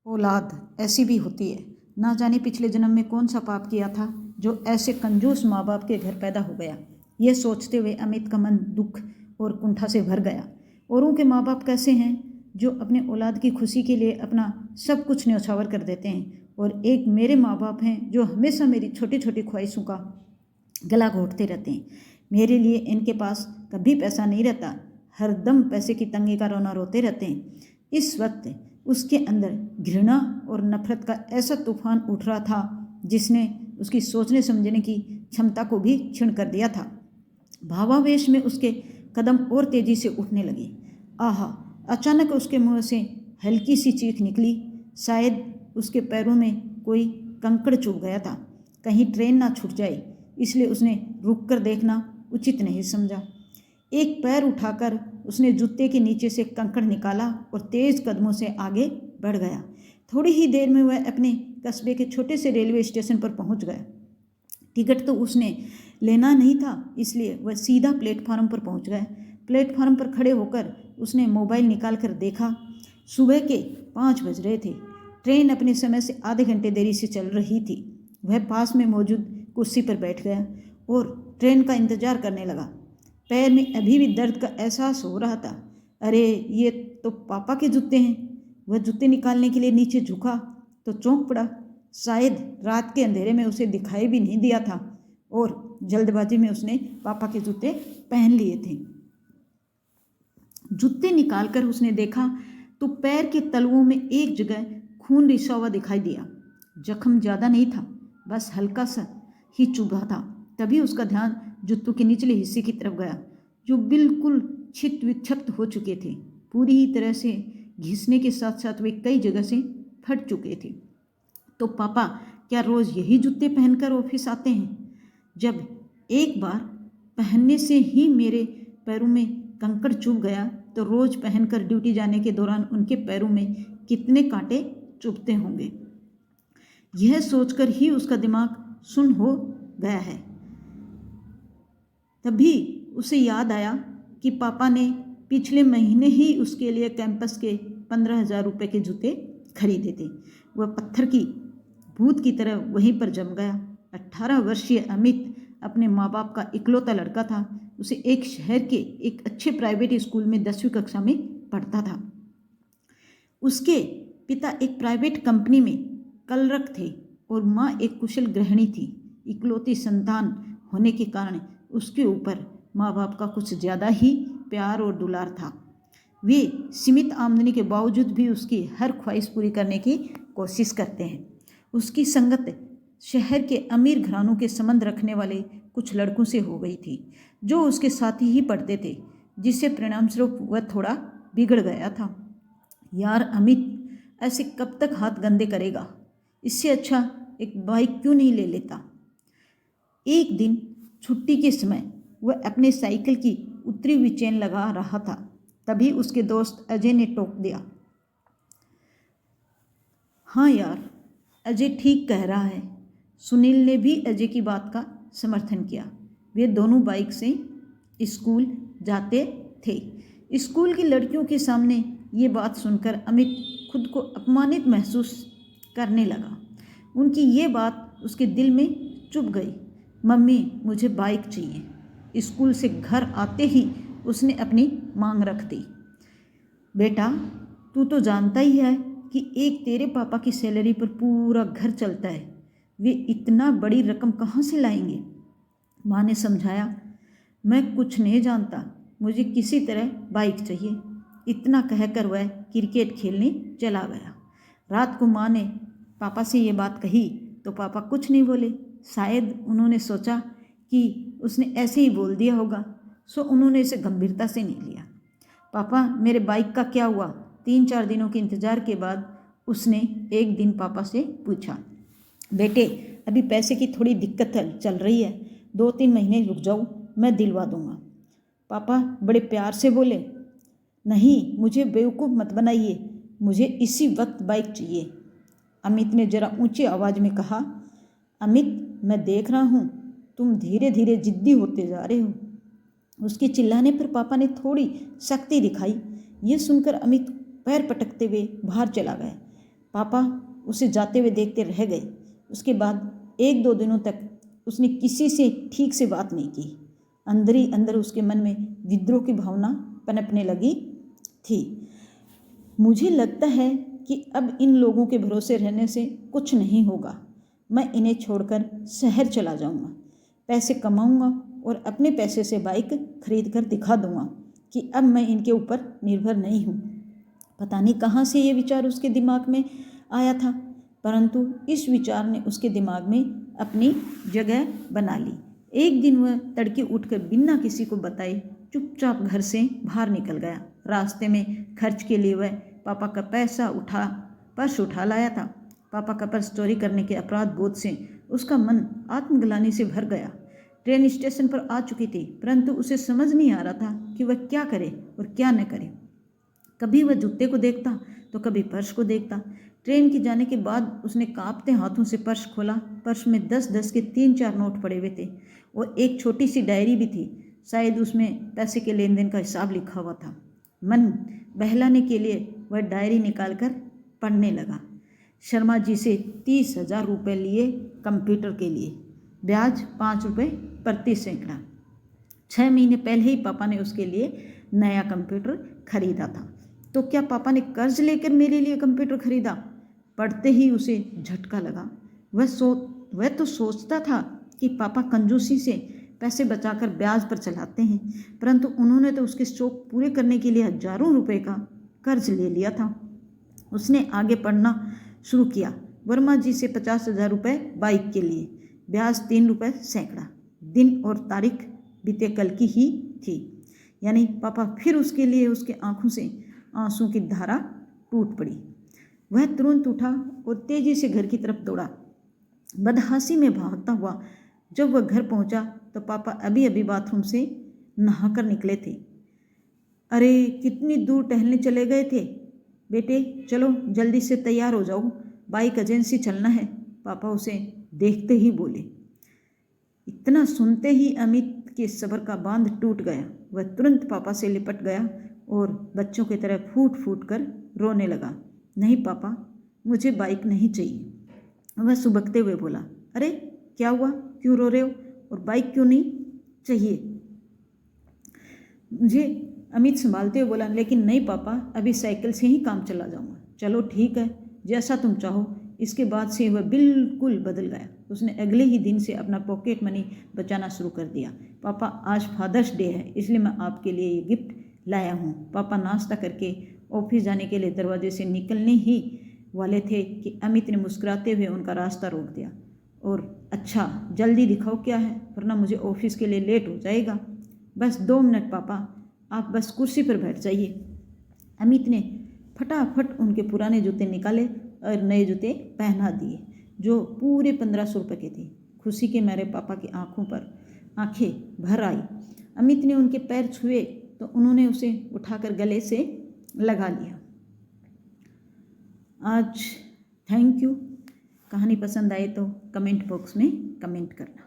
औलाद ऐसी भी होती है, ना जाने पिछले जन्म में कौन सा पाप किया था जो ऐसे कंजूस माँ बाप के घर पैदा हो गया। यह सोचते हुए अमित का मन दुख और कुंठा से भर गया। औरों के माँ बाप कैसे हैं जो अपने औलाद की खुशी के लिए अपना सब कुछ न्यौछावर कर देते हैं, और एक मेरे माँ बाप हैं जो हमेशा मेरी छोटी छोटी ख्वाहिशों का गला घोंटते रहते हैं। मेरे लिए इनके पास कभी पैसा नहीं रहता, हरदम पैसे की तंगी का रोना रोते रहते हैं। इस वक्त उसके अंदर घृणा और नफरत का ऐसा तूफान उठ रहा था जिसने उसकी सोचने समझने की क्षमता को भी क्षीण कर दिया था। भावावेश में उसके कदम और तेजी से उठने लगे। आहा! अचानक उसके मुंह से हल्की सी चीख निकली। शायद उसके पैरों में कोई कंकड़ चुभ गया था। कहीं ट्रेन ना छूट जाए, इसलिए उसने रुककर देखना उचित नहीं समझा। एक पैर उठाकर उसने जूते के नीचे से कंकड़ निकाला और तेज कदमों से आगे बढ़ गया। थोड़ी ही देर में वह अपने कस्बे के छोटे से रेलवे स्टेशन पर पहुंच गया। टिकट तो उसने लेना नहीं था, इसलिए वह सीधा प्लेटफार्म पर पहुंच गया। प्लेटफार्म पर खड़े होकर उसने मोबाइल निकाल कर देखा। सुबह के 5 बज रहे थे। ट्रेन अपने समय से आधे घंटे देरी से चल रही थी। वह पास में मौजूद कुर्सी पर बैठ गया और ट्रेन का इंतजार करने लगा। पैर में अभी भी दर्द का एहसास हो रहा था। अरे, ये तो पापा के जूते हैं। वह जूते निकालने के लिए नीचे झुका तो चौंक पड़ा। शायद रात के अंधेरे में उसे दिखाई भी नहीं दिया था और जल्दबाजी में उसने पापा के जूते पहन लिए थे। जूते निकालकर उसने देखा तो पैर के तलवों में एक जगह खून रिसा हुआ दिखाई दिया। जख्म ज़्यादा नहीं था, बस हल्का सा ही चुभा था। तभी उसका ध्यान जूतों के निचले हिस्से की तरफ गया, जो बिल्कुल छित विक्षिप्त हो चुके थे। पूरी ही तरह से घिसने के साथ साथ वे कई जगह से फट चुके थे। तो पापा क्या रोज़ यही जूते पहनकर ऑफिस आते हैं? जब एक बार पहनने से ही मेरे पैरों में कंकड़ चुभ गया तो रोज़ पहनकर ड्यूटी जाने के दौरान उनके पैरों में कितने कांटे चुभते होंगे। यह सोचकर ही उसका दिमाग सुन्न हो गया है। तभी उसे याद आया कि पापा ने पिछले महीने ही उसके लिए कैंपस के 15,000 रुपये के जूते खरीदे थे। वह पत्थर की भूत की तरह वहीं पर जम गया। 18 वर्षीय अमित अपने माँ बाप का इकलौता लड़का था। उसे एक शहर के एक अच्छे प्राइवेट स्कूल में 10वीं कक्षा में पढ़ता था। उसके पिता एक प्राइवेट कंपनी में क्लर्क थे और माँ एक कुशल गृहिणी थी। इकलौती संतान होने के कारण उसके ऊपर माँ बाप का कुछ ज़्यादा ही प्यार और दुलार था। वे सीमित आमदनी के बावजूद भी उसकी हर ख्वाहिश पूरी करने की कोशिश करते हैं। उसकी संगत शहर के अमीर घरानों के संबंध रखने वाले कुछ लड़कों से हो गई थी, जो उसके साथ ही पढ़ते थे, जिससे परिणामस्वरूप वह थोड़ा बिगड़ गया था। यार अमित, ऐसे कब तक हाथ गंदे करेगा? इससे अच्छा एक बाइक क्यों नहीं ले लेता? एक दिन छुट्टी के समय वह अपने साइकिल की उतरी हुई चेन लगा रहा था। तभी उसके दोस्त अजय ने टोक दिया। हाँ यार, अजय ठीक कह रहा है। सुनील ने भी अजय की बात का समर्थन किया। वे दोनों बाइक से स्कूल जाते थे। स्कूल की लड़कियों के सामने ये बात सुनकर अमित खुद को अपमानित महसूस करने लगा। उनकी ये बात उसके दिल में चुभ गई। मम्मी, मुझे बाइक चाहिए। स्कूल से घर आते ही उसने अपनी मांग रख दी। बेटा, तू तो जानता ही है कि एक तेरे पापा की सैलरी पर पूरा घर चलता है। वे इतना बड़ी रकम कहाँ से लाएंगे? माँ ने समझाया। मैं कुछ नहीं जानता, मुझे किसी तरह बाइक चाहिए। इतना कहकर वह क्रिकेट खेलने चला गया। रात को माँ ने पापा से ये बात कही तो पापा कुछ नहीं बोले। शायद उन्होंने सोचा कि उसने ऐसे ही बोल दिया होगा, सो उन्होंने इसे गंभीरता से नहीं लिया। पापा, मेरे बाइक का क्या हुआ? 3-4 दिनों के इंतज़ार के बाद उसने एक दिन पापा से पूछा। बेटे, अभी पैसे की थोड़ी दिक्कत चल रही है, 2-3 महीने रुक जाओ, मैं दिलवा दूंगा। पापा बड़े प्यार से बोले। नहीं, मुझे बेवकूफ़ मत बनाइए, मुझे इसी वक्त बाइक चाहिए। अमित ने ज़रा ऊंची आवाज़ में कहा। अमित, मैं देख रहा हूँ तुम धीरे धीरे जिद्दी होते जा रहे हो। उसके चिल्लाने पर पापा ने थोड़ी सख्ती दिखाई। ये सुनकर अमित पैर पटकते हुए बाहर चला गया। पापा उसे जाते हुए देखते रह गए। उसके बाद 1-2 दिनों तक उसने किसी से ठीक से बात नहीं की। अंदर ही अंदर उसके मन में विद्रोह की भावना पनपने लगी थी। मुझे लगता है कि अब इन लोगों के भरोसे रहने से कुछ नहीं होगा। मैं इन्हें छोड़कर शहर चला जाऊंगा, पैसे कमाऊंगा और अपने पैसे से बाइक खरीद कर दिखा दूंगा कि अब मैं इनके ऊपर निर्भर नहीं हूँ। पता नहीं कहाँ से ये विचार उसके दिमाग में आया था, परंतु इस विचार ने उसके दिमाग में अपनी जगह बना ली। एक दिन वह तड़के उठकर बिना किसी को बताए चुपचाप घर से बाहर निकल गया। रास्ते में खर्च के लिए वह पापा का पर्स उठा लाया था। पापा का पर्स चोरी करने के अपराध बोध से उसका मन आत्मग्लानि से भर गया। ट्रेन स्टेशन पर आ चुकी थी, परंतु उसे समझ नहीं आ रहा था कि वह क्या करे और क्या न करे। कभी वह जूते को देखता तो कभी पर्स को देखता। ट्रेन के जाने के बाद उसने कांपते हाथों से पर्स खोला। पर्स में 10-10 के 3-4 नोट पड़े हुए थे और एक छोटी सी डायरी भी थी। शायद उसमें पैसे के लेन देन का हिसाब लिखा हुआ था। मन बहलाने के लिए वह डायरी निकालकर पढ़ने लगा। शर्मा जी से 30,000 रुपये लिए कंप्यूटर के लिए, ब्याज 5 रुपये प्रति सैकड़ा। 6 महीने पहले ही पापा ने उसके लिए नया कंप्यूटर खरीदा था। तो क्या पापा ने कर्ज लेकर मेरे लिए कंप्यूटर खरीदा? पढ़ते ही उसे झटका लगा। वह तो सोचता था कि पापा कंजूसी से पैसे बचाकर ब्याज पर चलाते हैं, परंतु उन्होंने तो उसके शौक पूरे करने के लिए हजारों रुपए का कर्ज ले लिया था। उसने आगे पढ़ना शुरू किया। वर्मा जी से 50,000 रुपये बाइक के लिए, ब्याज 3 रुपये सैकड़ा। दिन और तारीख बीते कल की ही थी। यानी पापा फिर उसके लिए उसके आंखों से आंसू की धारा टूट पड़ी। वह तुरंत उठा और तेजी से घर की तरफ दौड़ा। बदहंसी में भागता हुआ जब वह घर पहुंचा तो पापा अभी अभी बाथरूम से नहाकर निकले थे। अरे कितनी दूर टहलने चले गए थे? बेटे चलो जल्दी से तैयार हो जाओ, बाइक एजेंसी चलना है, पापा उसे देखते ही बोले। इतना सुनते ही अमित के सब्र का बांध टूट गया। वह तुरंत पापा से लिपट गया और बच्चों की तरह फूट फूट कर रोने लगा। नहीं पापा, मुझे बाइक नहीं चाहिए। वह सुबकते हुए बोला। अरे क्या हुआ, क्यों रो रहे हो, और बाइक क्यों नहीं चाहिए? मुझे अमित संभालते हुए बोला। लेकिन नहीं पापा, अभी साइकिल से ही काम चला जाऊंगा। चलो ठीक है, जैसा तुम चाहो। इसके बाद से वह बिल्कुल बदल गया। उसने अगले ही दिन से अपना पॉकेट मनी बचाना शुरू कर दिया। पापा आज फादर्स डे है, इसलिए मैं आपके लिए ये गिफ्ट लाया हूँ। पापा नाश्ता करके ऑफिस जाने के लिए दरवाजे से निकलने ही वाले थे कि अमित ने मुस्कुराते हुए उनका रास्ता रोक दिया। और अच्छा जल्दी दिखाओ क्या है, वरना मुझे ऑफिस के लिए लेट हो जाएगा। बस 2 मिनट पापा, आप बस कुर्सी पर बैठ जाइए। अमित ने फटाफट उनके पुराने जूते निकाले और नए जूते पहना दिए, जो पूरे 1500 रुपये के थे। खुशी के मारे पापा की आंखें भर आई। अमित ने उनके पैर छुए तो उन्होंने उसे उठाकर गले से लगा लिया। आज थैंक यू। कहानी पसंद आए तो कमेंट बॉक्स में कमेंट करना।